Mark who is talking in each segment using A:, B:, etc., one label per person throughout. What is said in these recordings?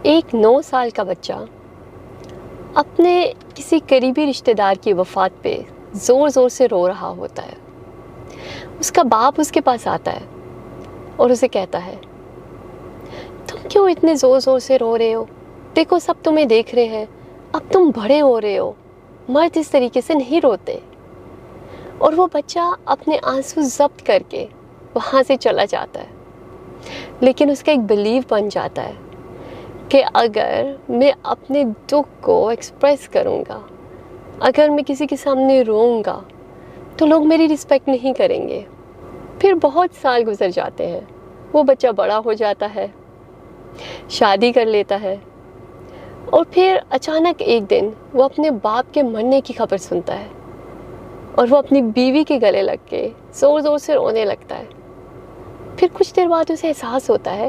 A: ایک 9 سال کا بچہ اپنے کسی قریبی رشتہ دار کی وفات پہ زور زور سے رو رہا ہوتا ہے۔ اس کا باپ اس کے پاس آتا ہے اور اسے کہتا ہے، تم کیوں اتنے زور زور سے رو رہے ہو؟ دیکھو سب تمہیں دیکھ رہے ہیں، اب تم بڑے ہو رہے ہو، مرد اس طریقے سے نہیں روتے۔ اور وہ بچہ اپنے آنسو ضبط کر کے وہاں سے چلا جاتا ہے، لیکن اس کا ایک بلیو بن جاتا ہے کہ اگر میں اپنے دکھ کو ایکسپریس کروں گا، اگر میں کسی کے سامنے روؤں گا تو لوگ میری رسپیکٹ نہیں کریں گے۔ پھر بہت سال گزر جاتے ہیں، وہ بچہ بڑا ہو جاتا ہے، شادی کر لیتا ہے، اور پھر اچانک ایک دن وہ اپنے باپ کے مرنے کی خبر سنتا ہے اور وہ اپنی بیوی کے گلے لگ کے زور زور سے رونے لگتا ہے۔ پھر کچھ دیر بعد اسے احساس ہوتا ہے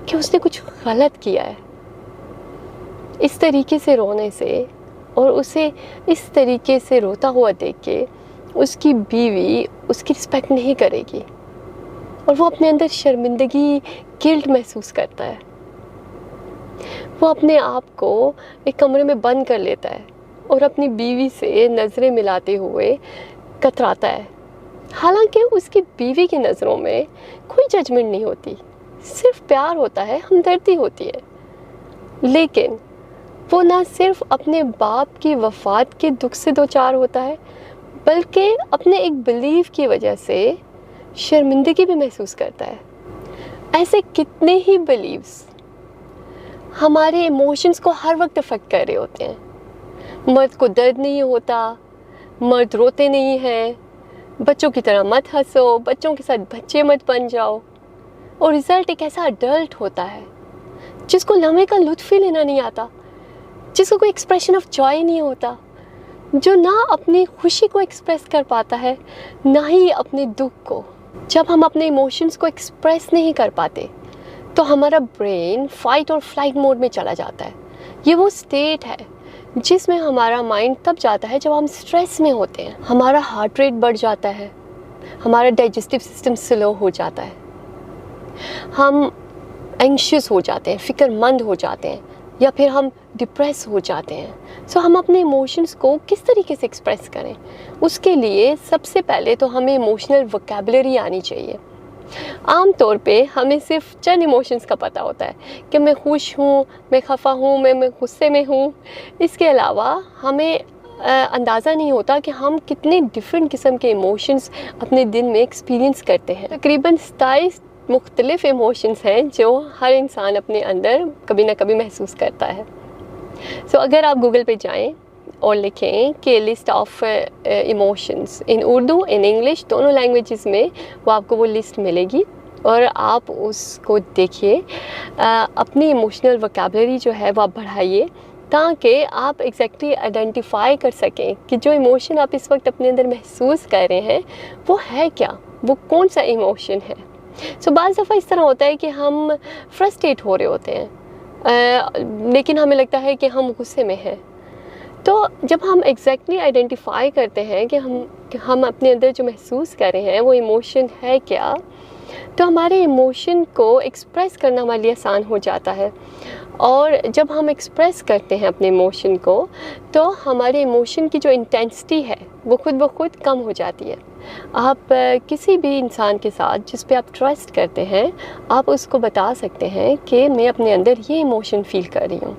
A: کہ اس نے کچھ غلط کیا ہے۔ اس طریقے سے رونے سے اور اسے اس طریقے سے روتا ہوا دیکھ کے اس کی بیوی اس کی رسپیکٹ نہیں کرے گی، اور وہ اپنے اندر شرمندگی، گلٹ محسوس کرتا ہے۔ وہ اپنے آپ کو ایک کمرے میں بند کر لیتا ہے اور اپنی بیوی سے نظریں ملاتے ہوئے کتراتا ہے، حالانکہ اس کی بیوی کی نظروں میں کوئی ججمنٹ نہیں ہوتی، صرف پیار ہوتا ہے، ہمدردی ہوتی ہے۔ لیکن وہ نہ صرف اپنے باپ کی وفات کے دکھ سے دوچار ہوتا ہے، بلکہ اپنے ایک بلیف کی وجہ سے شرمندگی بھی محسوس کرتا ہے۔ ایسے کتنے ہی بلیفز ہمارے ایموشنز کو ہر وقت افیکٹ کر رہے ہوتے ہیں۔ مرد کو درد نہیں ہوتا، مرد روتے نہیں ہیں، بچوں کی طرح مت ہنسو، بچوں کے ساتھ بچے مت بن جاؤ، اور رزلٹ ایک ایسا اڈلٹ ہوتا ہے جس کو لمحے کا لطف ہی لینا نہیں آتا، جس کو کوئی ایکسپریشن آف جوائے نہیں ہوتا، جو نہ اپنی خوشی کو ایکسپریس کر پاتا ہے، نہ ہی اپنے دکھ کو۔ جب ہم اپنے ایموشنز کو ایکسپریس نہیں کر پاتے تو ہمارا برین فائٹ اور فلائٹ موڈ میں چلا جاتا ہے۔ یہ وہ سٹیٹ ہے جس میں ہمارا مائنڈ تب جاتا ہے جب ہم سٹریس میں ہوتے ہیں۔ ہمارا ہارٹ ریٹ بڑھ جاتا ہے، ہمارا ڈائجسٹو سسٹم سلو ہو جاتا ہے، ہم اینکشیس ہو جاتے ہیں، فکر مند ہو جاتے ہیں، یا پھر ہم ڈپریس ہو جاتے ہیں۔ ہم اپنے ایموشنز کو کس طریقے سے ایکسپریس کریں؟ اس کے لیے سب سے پہلے تو ہمیں ایموشنل ووکیبلری آنی چاہیے۔ عام طور پہ ہمیں صرف چند ایموشنز کا پتہ ہوتا ہے کہ میں خوش ہوں، میں خفا ہوں، میں غصے میں ہوں۔ اس کے علاوہ ہمیں اندازہ نہیں ہوتا کہ ہم کتنے ڈفرینٹ قسم کے ایموشنز اپنے دن میں ایکسپیرینس کرتے ہیں۔ تقریباً 27 مختلف ایموشنز ہیں جو ہر انسان اپنے اندر کبھی نہ کبھی محسوس کرتا ہے۔ اگر آپ گوگل پہ جائیں اور لکھیں کہ list of emotions in Urdu in English دونوں لینگویجز میں، وہ آپ کو وہ لسٹ ملے گی، اور آپ اس کو دیکھیے، اپنی ایموشنل ووکیبلری جو ہے وہ آپ بڑھائیے، تاکہ آپ ایگزیکٹلی آئیڈینٹیفائی کر سکیں کہ جو ایموشن آپ اس وقت اپنے اندر محسوس کر رہے ہیں وہ ہے کیا، وہ کون سا ایموشن ہے۔ بعض دفعہ اس طرح ہوتا ہے کہ ہم فرسٹریٹ ہو رہے ہوتے ہیں، لیکن ہمیں لگتا ہے کہ ہم غصے میں ہیں۔ تو جب ہم ایگزیکٹلی آئیڈینٹیفائی کرتے ہیں کہ ہم اپنے اندر جو محسوس کر رہے ہیں وہ ایموشن ہے کیا، تو ہمارے ایموشن کو ایکسپریس کرنا ہمارے لیے آسان ہو جاتا ہے۔ اور جب ہم ایکسپریس کرتے ہیں اپنے ایموشن کو تو ہمارے ایموشن کی جو انٹینسٹی ہے وہ خود بخود کم ہو جاتی ہے۔ آپ کسی بھی انسان کے ساتھ جس پہ آپ ٹرسٹ کرتے ہیں، آپ اس کو بتا سکتے ہیں کہ میں اپنے اندر یہ ایموشن فیل کر رہی ہوں۔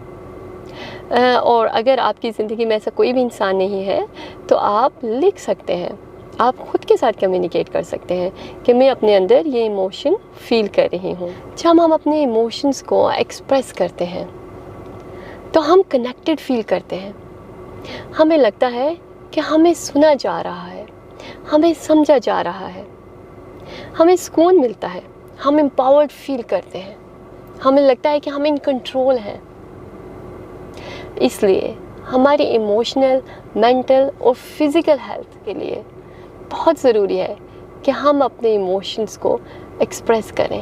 A: اور اگر آپ کی زندگی میں ایسا کوئی بھی انسان نہیں ہے تو آپ لکھ سکتے ہیں، آپ خود کے ساتھ کمیونیکیٹ کر سکتے ہیں کہ میں اپنے اندر یہ ایموشن فیل کر رہی ہوں۔ جب ہم اپنے ایموشنز کو ایکسپریس کرتے ہیں تو ہم کنیکٹڈ فیل کرتے ہیں، ہمیں لگتا ہے کہ ہمیں سنا جا رہا ہے، ہمیں سمجھا جا رہا ہے، ہمیں سکون ملتا ہے، ہم امپاورڈ فیل کرتے ہیں، ہمیں لگتا ہے کہ ہم ان کنٹرول ہیں۔ اس لیے ہماری ایموشنل، مینٹل اور فزیکل ہیلتھ کے لیے بہت ضروری ہے کہ ہم اپنے ایموشنز کو ایکسپریس کریں۔